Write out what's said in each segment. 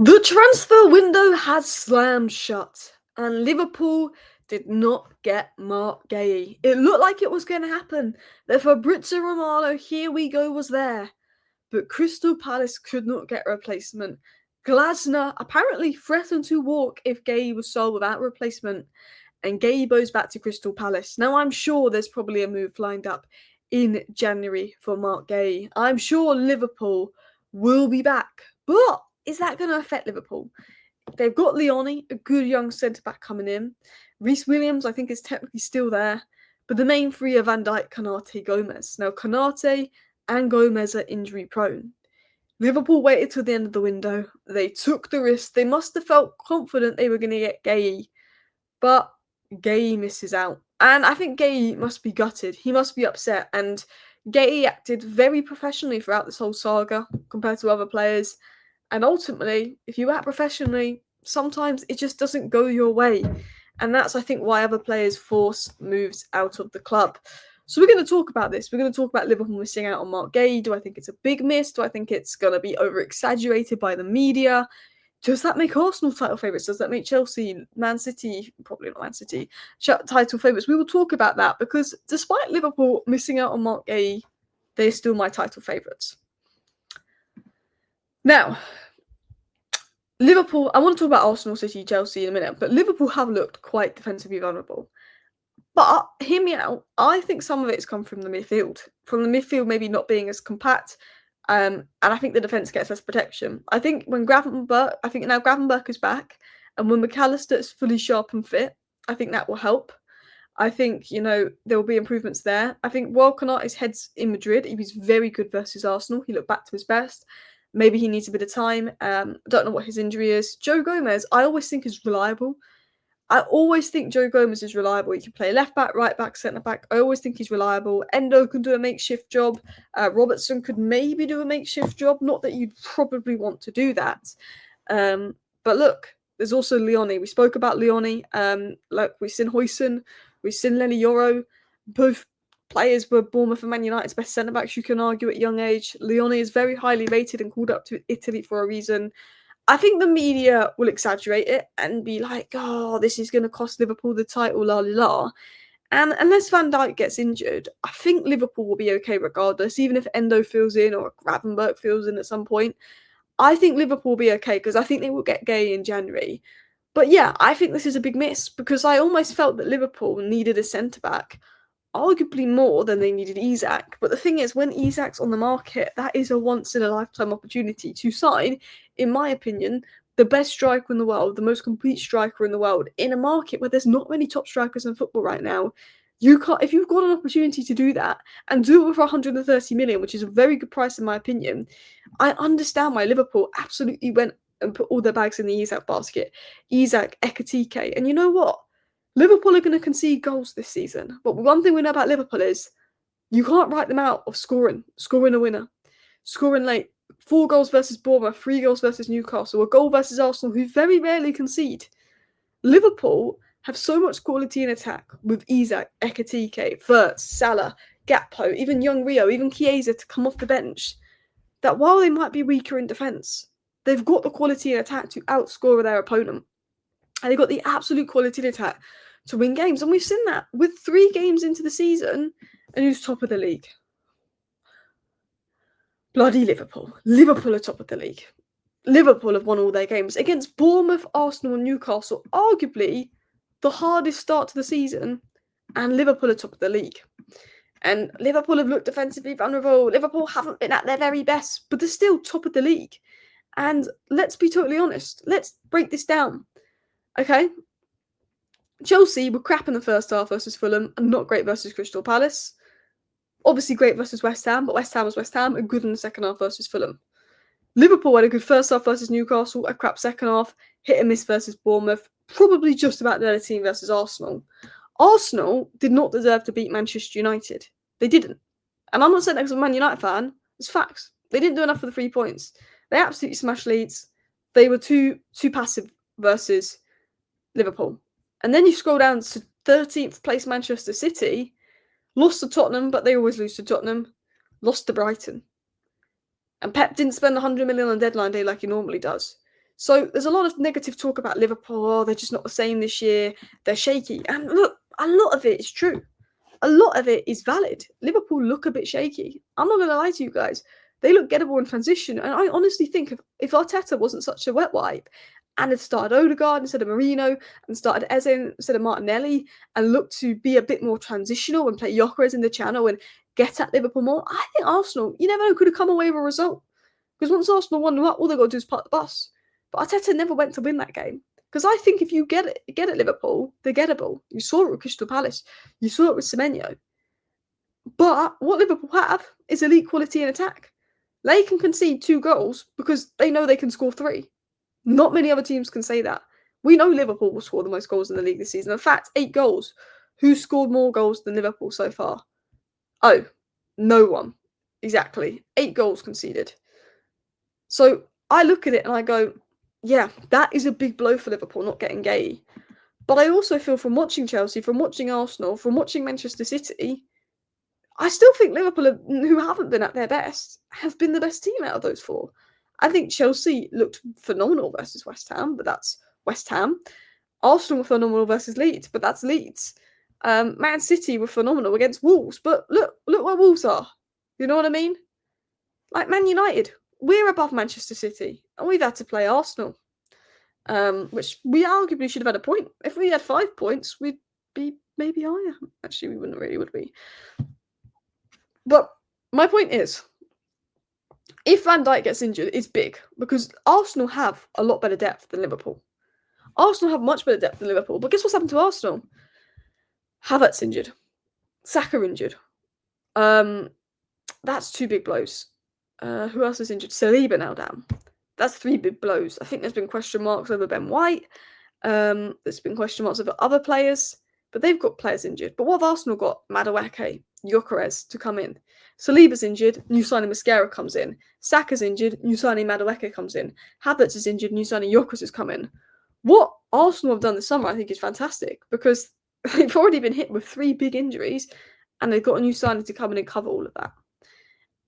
The transfer window has slammed shut, and Liverpool did not get Marc Guehi. It looked like it was going to happen. The Fabrizio Romano, here we go, was there. But Crystal Palace could not get a replacement. Glasner apparently threatened to walk if Guehi was sold without a replacement, and Guehi goes back to Crystal Palace. Now, I'm sure there's probably a move lined up in January for Marc Guehi. I'm sure Liverpool will be back, but is that going to affect Liverpool? They've got Leoni, a good young centre-back coming in. Reece Williams, I think, is technically still there. But the main three are Van Dijk, Konate, Gomez. Now, Konate and Gomez are injury-prone. Liverpool waited till the end of the window. They took the risk. They must have felt confident they were going to get Guehi. But Guehi misses out. And I think Guehi must be gutted. He must be upset. And Guehi acted very professionally throughout this whole saga compared to other players. And ultimately, if you act professionally, sometimes it just doesn't go your way. And that's, I think, why other players force moves out of the club. So we're going to talk about this. We're going to talk about Liverpool missing out on Marc Guehi. Do I think it's a big miss? Do I think it's going to be over-exaggerated by the media? Does that make Arsenal title favourites? Does that make Chelsea, Man City, probably not Man City, title favourites? We will talk about that because despite Liverpool missing out on Marc Guehi, they're still my title favourites. Now, Liverpool, I want to talk about Arsenal, City, Chelsea in a minute, but Liverpool have looked quite defensively vulnerable. But hear me out, I think some of it's come from the midfield. From the midfield maybe not being as compact, and I think the defence gets less protection. I think now Gravenberch is back, and when McAllister is fully sharp and fit, I think that will help. I think, there will be improvements there. I think while Konate's head's in Madrid, he was very good versus Arsenal. He looked back to his best. Maybe he needs a bit of time. Don't know what his injury is. Joe Gomez, I always think is reliable. I always think Joe Gomez is reliable. He can play left back, right back, centre back. I always think he's reliable. Endo can do a makeshift job. Robertson could maybe do a makeshift job. Not that you'd probably want to do that. But look, there's also Leoni. We spoke about Leoni. Like we've seen Huijsen, we've seen Lenny Yoro. Both players were Bournemouth and Man United's best centre-backs, you can argue, at young age. Leoni is very highly rated and called up to Italy for a reason. I think the media will exaggerate it and be like, oh, this is going to cost Liverpool the title, la la la. And unless Van Dijk gets injured, I think Liverpool will be okay regardless, even if Endo fills in or Gravenberch fills in at some point. I think Liverpool will be okay because I think they will get Guehi in January. But yeah, I think this is a big miss because I almost felt that Liverpool needed a centre-back, arguably more than they needed Isak. But the thing is, when Isak's on the market, that is a once-in-a-lifetime opportunity to sign, in my opinion, the best striker in the world, the most complete striker in the world, in a market where there's not many top strikers in football right now. If you've got an opportunity to do that and do it for 130 million, which is a very good price in my opinion, I understand why Liverpool absolutely went and put all their bags in the Isak basket. Isak, Ekitike, and you know what? Liverpool are going to concede goals this season. But one thing we know about Liverpool is you can't write them out of scoring a winner, scoring late. 4 goals versus Bournemouth, 3 goals versus Newcastle, a goal versus Arsenal, who very rarely concede. Liverpool have so much quality in attack with Isak, Ekitike, Wirtz, Salah, Gakpo, even young Rio, even Chiesa to come off the bench, that while they might be weaker in defence, they've got the quality in attack to outscore their opponent. And they've got the absolute quality in attack to win games. And we've seen that with 3 games into the season, and who's top of the league? Bloody Liverpool. Liverpool are top of the league. Liverpool have won all their games against Bournemouth, Arsenal and Newcastle, arguably the hardest start to the season, and Liverpool are top of the league. And Liverpool have looked defensively vulnerable. Liverpool haven't been at their very best, but they're still top of the league. And let's be totally honest. Let's break this down. Okay? Chelsea were crap in the first half versus Fulham and not great versus Crystal Palace. Obviously great versus West Ham, but West Ham was West Ham and good in the second half versus Fulham. Liverpool had a good first half versus Newcastle, a crap second half, hit and miss versus Bournemouth, probably just about the other team versus Arsenal. Arsenal did not deserve to beat Manchester United. They didn't. And I'm not saying that because I'm a Man United fan. It's facts. They didn't do enough for the 3 points. They absolutely smashed Leeds. They were too passive versus Liverpool. And then you scroll down to 13th place Manchester City, lost to Tottenham, but they always lose to Tottenham, lost to Brighton. And Pep didn't spend 100 million on deadline day like he normally does. So there's a lot of negative talk about Liverpool. Oh, they're just not the same this year. They're shaky. And look, a lot of it is true. A lot of it is valid. Liverpool look a bit shaky. I'm not going to lie to you guys. They look gettable in transition. And I honestly think if Arteta wasn't such a wet wipe and had started Odegaard instead of Marino and started Eze instead of Martinelli and looked to be a bit more transitional and play Gyökeres in the channel and get at Liverpool more, I think Arsenal, you never know, could have come away with a result. Because once Arsenal won them up, all they got to do is park the bus. But Arteta never went to win that game. Because I think if you get at Liverpool, they're gettable. You saw it with Crystal Palace. You saw it with Semenyo. But what Liverpool have is elite quality in attack. They can concede 2 goals because they know they can score 3. Not many other teams can say that. We know Liverpool will score the most goals in the league this season. In fact, 8 goals. Who scored more goals than Liverpool so far? Oh, no one. Exactly. 8 goals conceded. So I look at it and I go, yeah, that is a big blow for Liverpool not getting Guehi. But I also feel from watching Chelsea, from watching Arsenal, from watching Manchester City, I still think Liverpool, who haven't been at their best, have been the best team out of those 4. I think Chelsea looked phenomenal versus West Ham, but that's West Ham. Arsenal were phenomenal versus Leeds, but that's Leeds. Man City were phenomenal against Wolves, but look where Wolves are. You know what I mean? Like Man United, we're above Manchester City, and we've had to play Arsenal, which we arguably should have had a point. If we had 5 points, we'd be maybe higher. Actually, we wouldn't really, would we? But my point is, if Van Dijk gets injured, it's big because Arsenal have a lot better depth than Liverpool. Arsenal have much better depth than Liverpool, but guess what's happened to Arsenal? Havertz injured, Saka injured. That's 2 big blows. Who else is injured? Saliba now down. That's 3 big blows. I think there's been question marks over Ben White. There's been question marks over other players, but they've got players injured. But what have Arsenal got? Madueke, Gyökeres to come in. Saliba's injured, new signing Mascara comes in. Saka's injured, new signing Madueke comes in. Havertz is injured, new signing Gyökeres has come in. What Arsenal have done this summer, I think, is fantastic because they've already been hit with 3 big injuries and they've got a new signing to come in and cover all of that.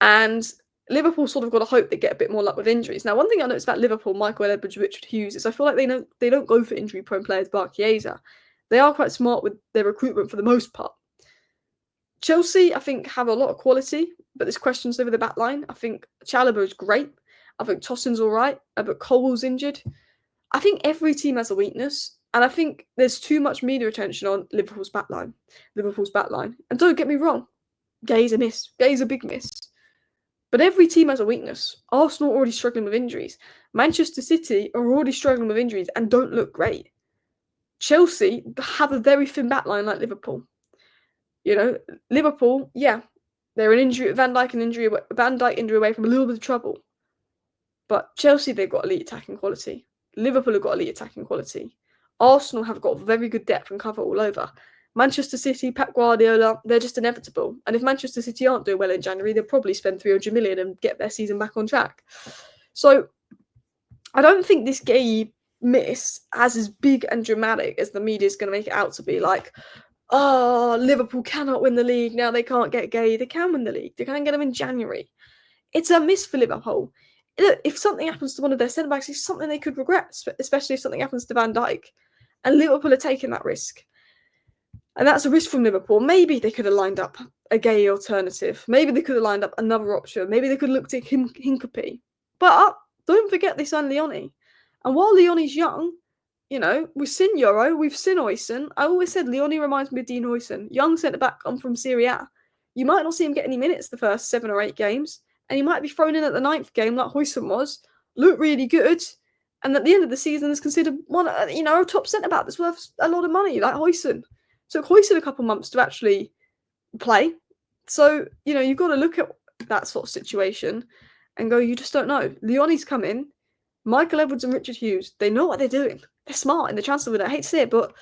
And Liverpool sort of got to hope they get a bit more luck with injuries. Now, one thing I noticed about Liverpool, Michael Edwards, Richard Hughes, is I feel like they don't go for injury-prone players, bar Chiesa. They are quite smart with their recruitment for the most part. Chelsea, I think, have a lot of quality, but there's questions over the back line. I think Chalobah is great. I think Tossin's all right, but Colwell's injured. I think every team has a weakness, and I think there's too much media attention on Liverpool's back line. And don't get me wrong, Guehi's a miss. Guehi's a big miss. But every team has a weakness. Arsenal are already struggling with injuries. Manchester City are already struggling with injuries and don't look great. Chelsea have a very thin backline like Liverpool. You know, Liverpool, yeah, they're an injury, Van Dijk injury away from a little bit of trouble. But Chelsea, they've got elite attacking quality. Liverpool have got elite attacking quality. Arsenal have got very good depth and cover all over. Manchester City, Pep Guardiola, they're just inevitable. And if Manchester City aren't doing well in January, they'll probably spend 300 million and get their season back on track. So I don't think this Guehi miss as big and dramatic as the media is going to make it out to be. Like, oh, Liverpool cannot win the league. Now they can't get Guehi. They can win the league. They can get him in January. It's a miss for Liverpool. Look, if something happens to one of their centre-backs, it's something they could regret, especially if something happens to Van Dijk. And Liverpool are taking that risk. And that's a risk from Liverpool. Maybe they could have lined up a Guehi alternative. Maybe they could have lined up another option. Maybe they could have looked at Hincapie. But don't forget they signed Leoni. And while Leoni's young, you know, we've seen Euro, we've seen Oyston. I always said Leoni reminds me of Dean Oyston. Young centre-back come from Serie A. You might not see him get any minutes the first 7 or 8 games. And he might be thrown in at the 9th game like Oyston was. Look really good. And at the end of the season is considered a top centre-back that's worth a lot of money, like Oyston. Took Hoyston a couple months to actually play. So, you've got to look at that sort of situation and go, you just don't know. Leoni's come in. Michael Edwards and Richard Hughes, they know what they're doing. They're smart in the transfer window. I hate to say it, but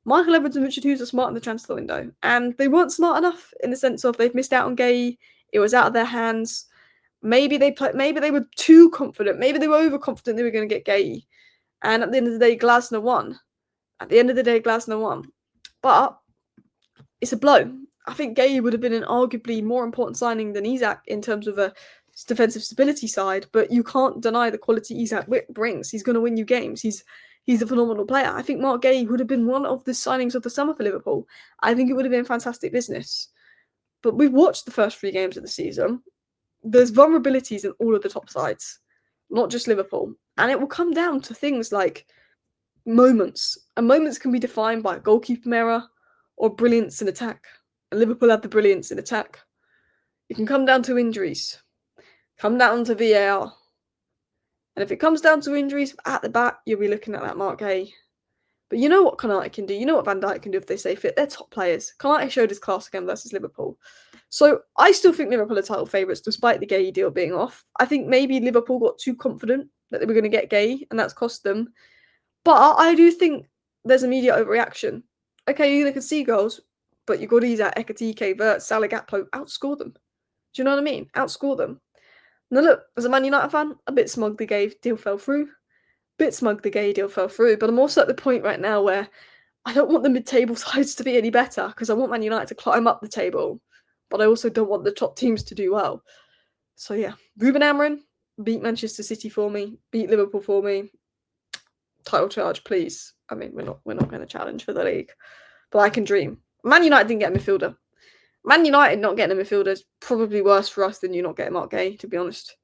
Michael Edwards and Richard Hughes are smart in the transfer window. And they weren't smart enough in the sense of they've missed out on Guehi. It was out of their hands. Maybe they were too confident. Maybe they were overconfident they were going to get Guehi. And at the end of the day, Glasner won. But it's a blow. I think Guehi would have been an arguably more important signing than Isak in terms of a defensive stability side, but you can't deny the quality Isak brings. He's going to win you games. He's a phenomenal player. I think Marc Guehi would have been one of the signings of the summer for Liverpool. I think it would have been fantastic business. But we've watched the first 3 games of the season. There's vulnerabilities in all of the top sides, not just Liverpool. And it will come down to things like moments. And moments can be defined by a goalkeeper error or brilliance in attack. And Liverpool had the brilliance in attack. It can come down to injuries, come down to VAR. And if it comes down to injuries at the back, you'll be looking at that Marc Guehi. But you know what Konate can do. You know what Van Dijk can do if they stay fit. They're top players. Konate showed his class again versus Liverpool. So I still think Liverpool are title favourites despite the Guehi deal being off. I think maybe Liverpool got too confident that they were going to get Guehi and that's cost them. But I do think there's immediate overreaction. Okay, you're going to concede goals, but you've got Isak, Ekitike, Vert, Salah, Gakpo, outscore them. Do you know what I mean? Outscore them. Now look, as a Man United fan, a bit smug the Guehi deal fell through. But I'm also at the point right now where I don't want the mid-table sides to be any better because I want Man United to climb up the table, but I also don't want the top teams to do well. So yeah, Ruben Amorim, beat Manchester City for me, beat Liverpool for me. Title charge, please. I mean, we're not going to challenge for the league, but I can dream. Man United didn't get a midfielder. Man United not getting a midfielder is probably worse for us than you not getting Marc Guehi, to be honest.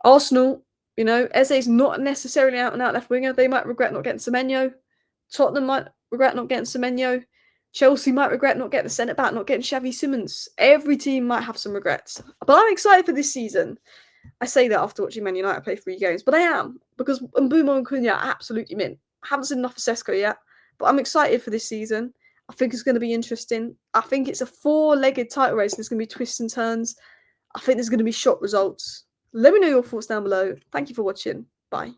Arsenal, you know, Eze's not necessarily out and out left winger. They might regret not getting Semenyo. Tottenham might regret not getting Semenyo. Chelsea might regret not getting the centre back, not getting Xavi Simons. Every team might have some regrets. But I'm excited for this season. I say that after watching Man United play 3 games, but I am because Mbeumo and Cunha are absolutely mint. I haven't seen enough of Sesko yet, but I'm excited for this season. I think it's going to be interesting. I think it's a 4-legged title race. There's going to be twists and turns. I think there's going to be shock results. Let me know your thoughts down below. Thank you for watching. Bye.